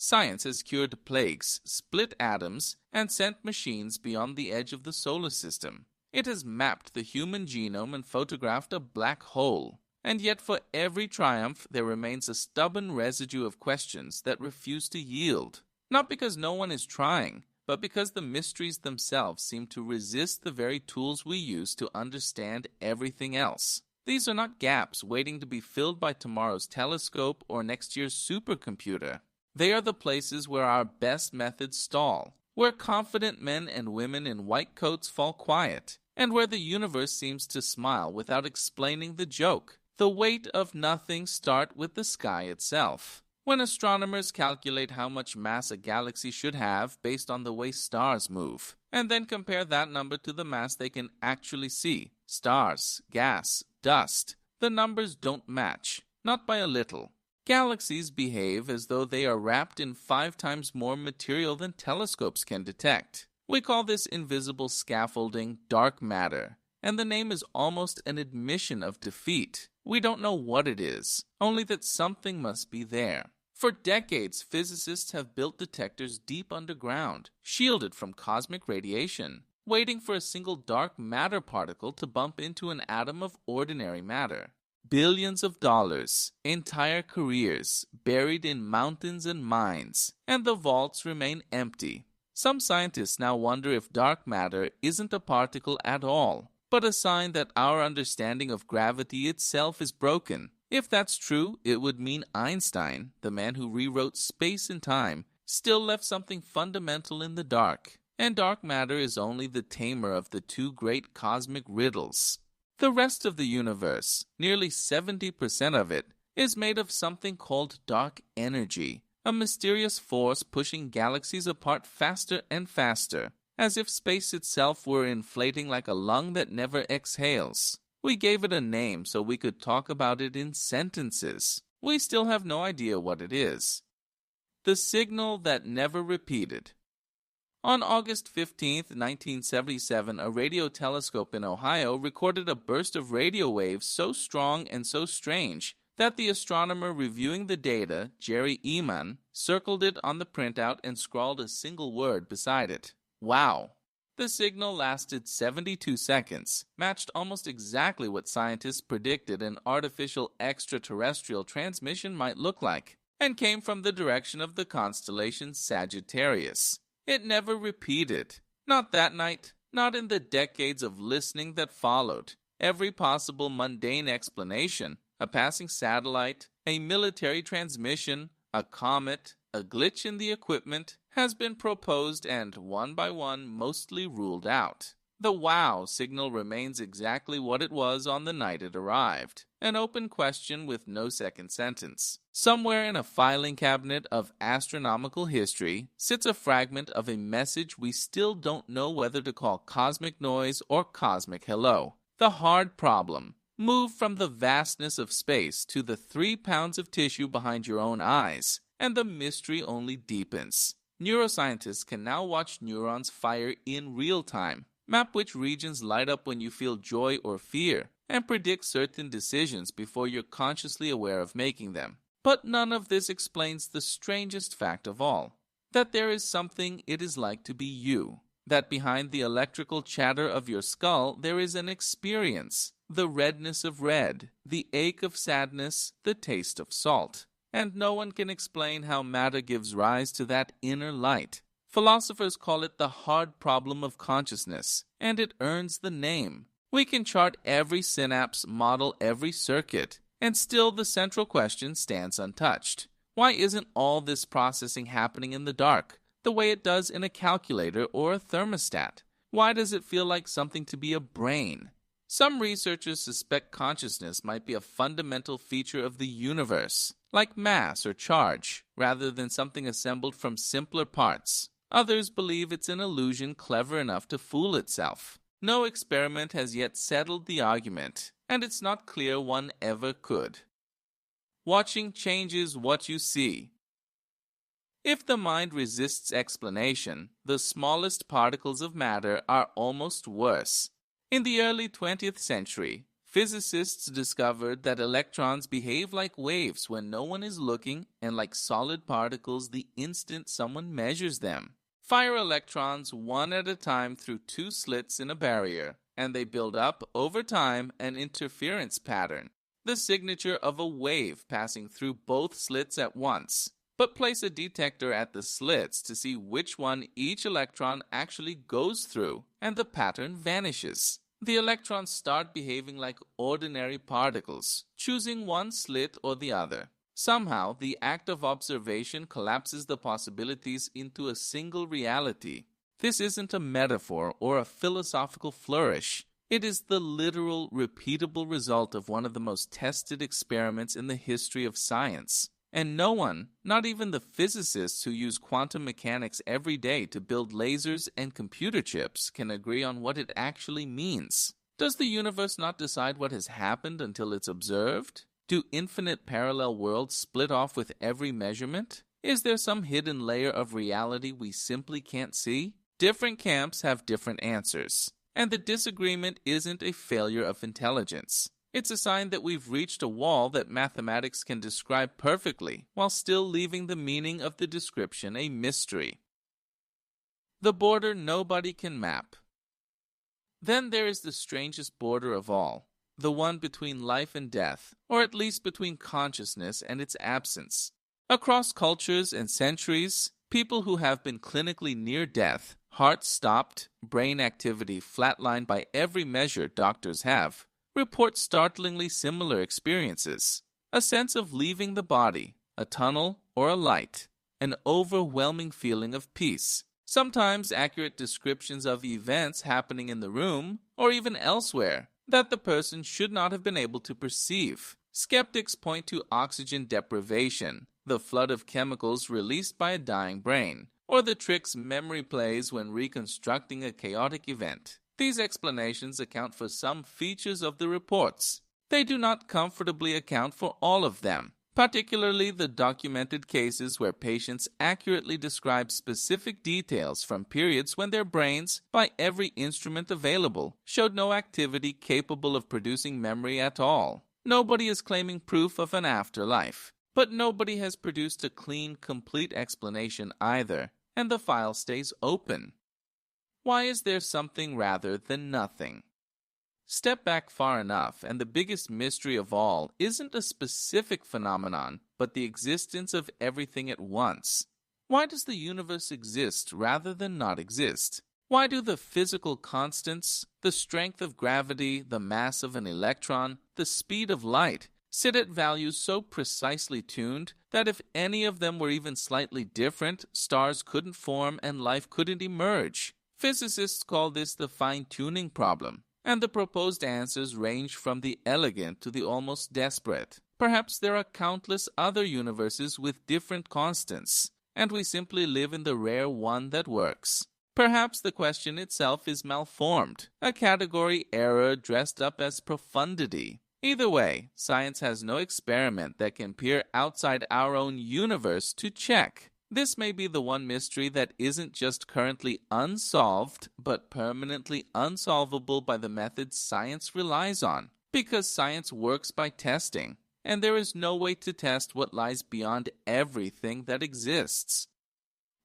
Science has cured plagues, split atoms, and sent machines beyond the edge of the solar system. It has mapped the human genome and photographed a black hole. And yet for every triumph, there remains a stubborn residue of questions that refuse to yield. Not because no one is trying, but because the mysteries themselves seem to resist the very tools we use to understand everything else. These are not gaps waiting to be filled by tomorrow's telescope or next year's supercomputer. They are the places where our best methods stall, where confident men and women in white coats fall quiet, and where the universe seems to smile without explaining the joke. The weight of nothing starts with the sky itself. When astronomers calculate how much mass a galaxy should have based on the way stars move, and then compare that number to the mass they can actually see, stars, gas, dust, the numbers don't match, not by a little. Galaxies behave as though they are wrapped in 5 times more material than telescopes can detect. We call this invisible scaffolding dark matter, and the name is almost an admission of defeat. We don't know what it is, only that something must be there. For decades, physicists have built detectors deep underground, shielded from cosmic radiation, waiting for a single dark matter particle to bump into an atom of ordinary matter. Billions of dollars, entire careers, buried in mountains and mines, and the vaults remain empty. Some scientists now wonder if dark matter isn't a particle at all, but a sign that our understanding of gravity itself is broken. If that's true, it would mean Einstein, the man who rewrote space and time, still left something fundamental in the dark, and dark matter is only the tamer of the 2 great cosmic riddles. The rest of the universe, nearly 70% of it, is made of something called dark energy, a mysterious force pushing galaxies apart faster and faster, as if space itself were inflating like a lung that never exhales. We gave it a name so we could talk about it in sentences. We still have no idea what it is. The signal that never repeated. On August 15, 1977, a radio telescope in Ohio recorded a burst of radio waves so strong and so strange that the astronomer reviewing the data, Jerry Eman, circled it on the printout and scrawled a single word beside it. Wow. The signal lasted 72 seconds, matched almost exactly what scientists predicted an artificial extraterrestrial transmission might look like, and came from the direction of the constellation Sagittarius. It never repeated. Not that night, not in the decades of listening that followed. Every possible mundane explanation, a passing satellite, a military transmission, a comet, a glitch in the equipment, has been proposed and, one by one, mostly ruled out. The wow signal remains exactly what it was on the night it arrived, an open question with no second sentence. Somewhere in a filing cabinet of astronomical history sits a fragment of a message we still don't know whether to call cosmic noise or cosmic hello. The hard problem. Move from the vastness of space to the 3 pounds of tissue behind your own eyes, and the mystery only deepens. Neuroscientists can now watch neurons fire in real time, map which regions light up when you feel joy or fear, and predict certain decisions before you're consciously aware of making them. But none of this explains the strangest fact of all, that there is something it is like to be you, that behind the electrical chatter of your skull there is an experience, the redness of red, the ache of sadness, the taste of salt. And no one can explain how matter gives rise to that inner light. Philosophers call it the hard problem of consciousness, and it earns the name. We can chart every synapse, model every circuit, and still the central question stands untouched. Why isn't all this processing happening in the dark, the way it does in a calculator or a thermostat? Why does it feel like something to be a brain? Some researchers suspect consciousness might be a fundamental feature of the universe, like mass or charge, rather than something assembled from simpler parts. Others believe it's an illusion clever enough to fool itself. No experiment has yet settled the argument, and it's not clear one ever could. Watching changes what you see. If the mind resists explanation, the smallest particles of matter are almost worse. In the early 20th century, Physicists discovered that electrons behave like waves when no one is looking and like solid particles the instant someone measures them. Fire electrons one at a time through two slits in a barrier, and they build up, over time, an interference pattern, the signature of a wave passing through both slits at once. But place a detector at the slits to see which one each electron actually goes through, and the pattern vanishes. The electrons start behaving like ordinary particles, choosing one slit or the other. Somehow, the act of observation collapses the possibilities into a single reality. This isn't a metaphor or a philosophical flourish. It is the literal, repeatable result of one of the most tested experiments in the history of science. And no one, not even the physicists who use quantum mechanics every day to build lasers and computer chips, can agree on what it actually means. Does the universe not decide what has happened until it's observed? Do infinite parallel worlds split off with every measurement? Is there some hidden layer of reality we simply can't see? Different camps have different answers, and the disagreement isn't a failure of intelligence. It's a sign that we've reached a wall that mathematics can describe perfectly, while still leaving the meaning of the description a mystery. The border nobody can map. Then there is the strangest border of all, the one between life and death, or at least between consciousness and its absence. Across cultures and centuries, people who have been clinically near death, heart stopped, brain activity flatlined by every measure doctors have, report startlingly similar experiences. A sense of leaving the body, a tunnel or a light, an overwhelming feeling of peace. Sometimes accurate descriptions of events happening in the room, or even elsewhere, that the person should not have been able to perceive. Skeptics point to oxygen deprivation, the flood of chemicals released by a dying brain, or the tricks memory plays when reconstructing a chaotic event. These explanations account for some features of the reports. They do not comfortably account for all of them, particularly the documented cases where patients accurately describe specific details from periods when their brains, by every instrument available, showed no activity capable of producing memory at all. Nobody is claiming proof of an afterlife, but nobody has produced a clean, complete explanation either, and the file stays open. Why is there something rather than nothing? Step back far enough, and the biggest mystery of all isn't a specific phenomenon, but the existence of everything at once. Why does the universe exist rather than not exist? Why do the physical constants, the strength of gravity, the mass of an electron, the speed of light, sit at values so precisely tuned that if any of them were even slightly different, stars couldn't form and life couldn't emerge? Physicists call this the fine-tuning problem, and the proposed answers range from the elegant to the almost desperate. Perhaps there are countless other universes with different constants, and we simply live in the rare one that works. Perhaps the question itself is malformed, a category error dressed up as profundity. Either way, science has no experiment that can peer outside our own universe to check. This may be the one mystery that isn't just currently unsolved, but permanently unsolvable by the methods science relies on. Because science works by testing, and there is no way to test what lies beyond everything that exists.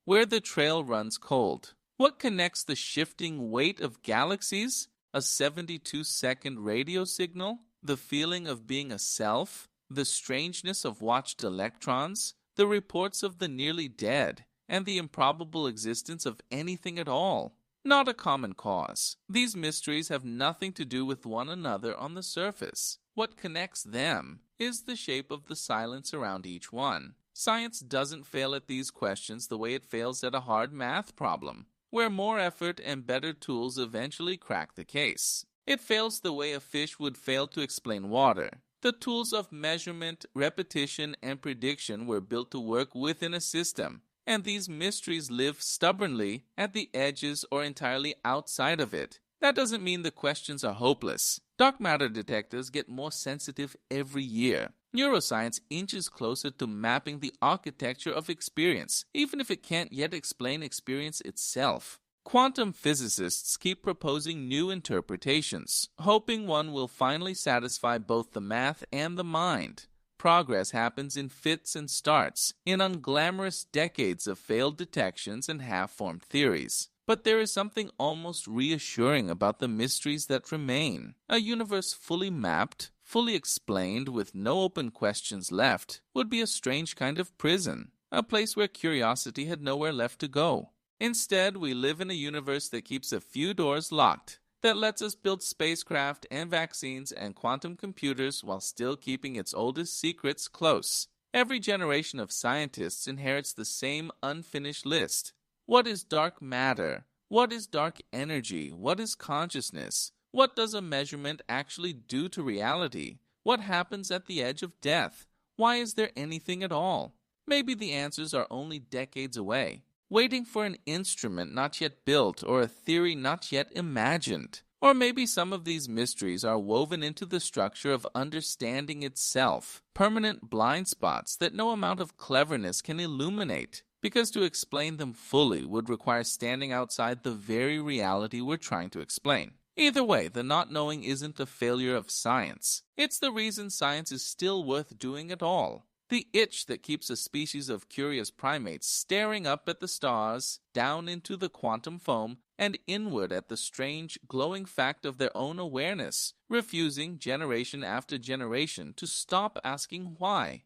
Where the trail runs cold. What connects the shifting weight of galaxies? A 72-second radio signal? The feeling of being a self? The strangeness of watched electrons? The reports of the nearly dead, and the improbable existence of anything at all. Not a common cause. These mysteries have nothing to do with one another on the surface. What connects them is the shape of the silence around each one. Science doesn't fail at these questions the way it fails at a hard math problem, where more effort and better tools eventually crack the case. It fails the way a fish would fail to explain water. The tools of measurement, repetition, and prediction were built to work within a system, and these mysteries live stubbornly at the edges or entirely outside of it. That doesn't mean the questions are hopeless. Dark matter detectors get more sensitive every year. Neuroscience inches closer to mapping the architecture of experience, even if it can't yet explain experience itself. Quantum physicists keep proposing new interpretations, hoping one will finally satisfy both the math and the mind. Progress happens in fits and starts, in unglamorous decades of failed detections and half-formed theories. But there is something almost reassuring about the mysteries that remain. A universe fully mapped, fully explained, with no open questions left, would be a strange kind of prison, a place where curiosity had nowhere left to go. Instead, we live in a universe that keeps a few doors locked, that lets us build spacecraft and vaccines and quantum computers while still keeping its oldest secrets close. Every generation of scientists inherits the same unfinished list. What is dark matter? What is dark energy? What is consciousness? What does a measurement actually do to reality? What happens at the edge of death? Why is there anything at all? Maybe the answers are only decades away, waiting for an instrument not yet built or a theory not yet imagined. Or maybe some of these mysteries are woven into the structure of understanding itself, permanent blind spots that no amount of cleverness can illuminate, because to explain them fully would require standing outside the very reality we're trying to explain. Either way, the not knowing isn't a failure of science. It's the reason science is still worth doing at all. The itch that keeps a species of curious primates staring up at the stars, down into the quantum foam, and inward at the strange, glowing fact of their own awareness, refusing generation after generation to stop asking why.